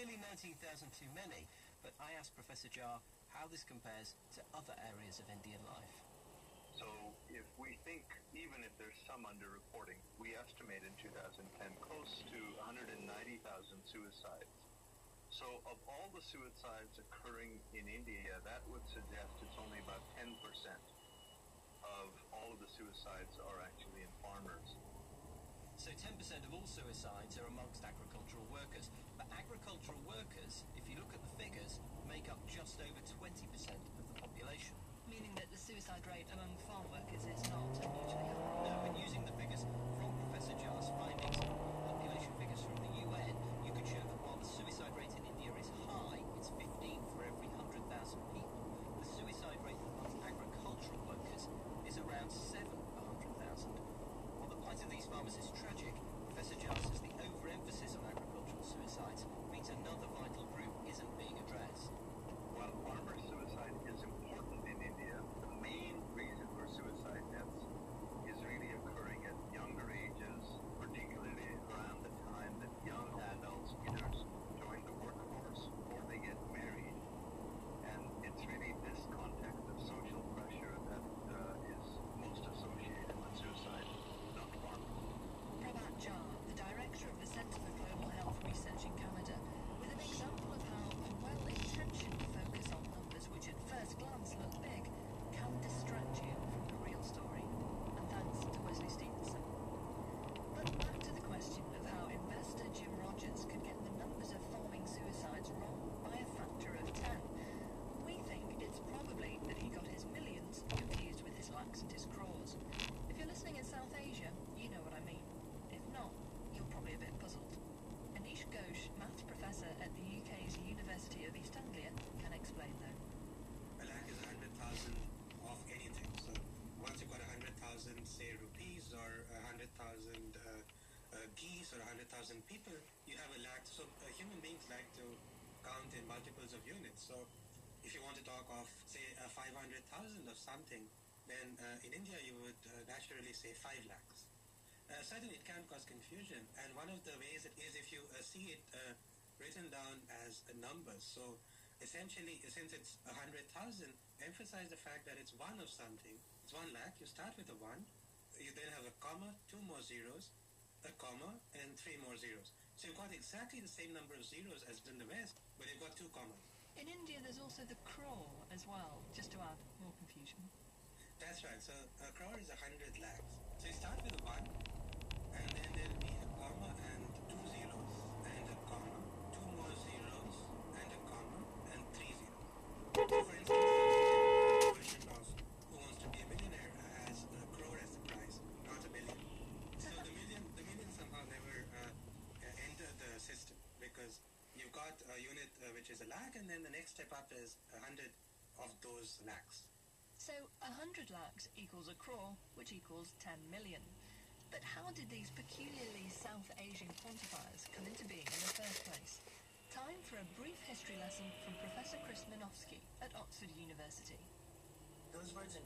clearly 19,000 too many, but I asked Professor Jha how this compares to other areas of Indian life. So if we think, even if there's some underreporting, we estimate in 2010 close to 190,000 suicides. So of all the suicides occurring in India, that would suggest it's only about 10% of all of the suicides are actually in farmers. So 10% of all suicides are amongst agricultural workers. But agricultural workers, if you look at the figures, make up just over 20% of the population. Meaning that the suicide rate among farm workers is not unusually high. No, and using the figures from Professor Jha's findings, population figures from the UN, you could show that while the suicide rate in India is high, it's 15 for every 100,000 people, the suicide rate amongst agricultural workers is around 7 per 100,000. While the plight of these farmers is tragic, Professor Jha says the overemphasis on agricultural suicides means another vital group isn't being addressed. While farmer suicide is important in India, the main reason for suicide deaths is really occurring at younger ages, particularly around the time that young adults either join the workforce or they get married. And it's really this context of social pressure that is most associated with suicide, not farming. Prabhat Jha, the director of the Centre for Global Health Research in Canada, with an example of how a well-intentioned focus on numbers which at first glance look big can distract you from the real story. And thanks to Wesley Stevenson. But back to the question of how investor Jim Rogers could get the numbers of farming suicides wrong by a factor of 10. We think it's probably that he got his millions confused with his lakhs and his crores. If you're listening in South Asia, you know what I mean. If not, you're probably a bit puzzled. Anish Ghosh, maths professor at the UK's University of East Anglia, can explain though. A lakh is 100,000 of anything. So once you've got 100,000, say, rupees or 100,000 geese or 100,000 people, you have a lakh. So human beings like to count in multiples of units. So if you want to talk of, say, 500,000 of something, then in India you would naturally say 5 lakhs. Certainly it can cause confusion, and one of the ways it is if you see it written down as numbers. So essentially, since it's 100,000, emphasize the fact that it's one of something. It's 1 lakh, you start with a 1, you then have a comma, 2 more zeros, a comma, and 3 more zeros. So you've got exactly the same number of zeros as in the West, but you've got 2 commas. In India there's also the crore as well, just to add more confusion. That's right, so a crore is 100 lakhs. So you start with a 1, and then there'll be a comma and 2 zeros, and a comma, 2 more zeros, and a comma, and 3 zeros. For instance, the version of Who Wants to Be a Millionaire has a crore as the price, not a million. So the million somehow never entered the system, because you've got a unit which is a lakh, and then the next step up is 100 of those lakhs. So 100 lakhs equals a crore, which equals 10 million. But how did these peculiarly South Asian quantifiers come into being in the first place? Time for a brief history lesson from Professor Chris Minofsky at Oxford University. Those words in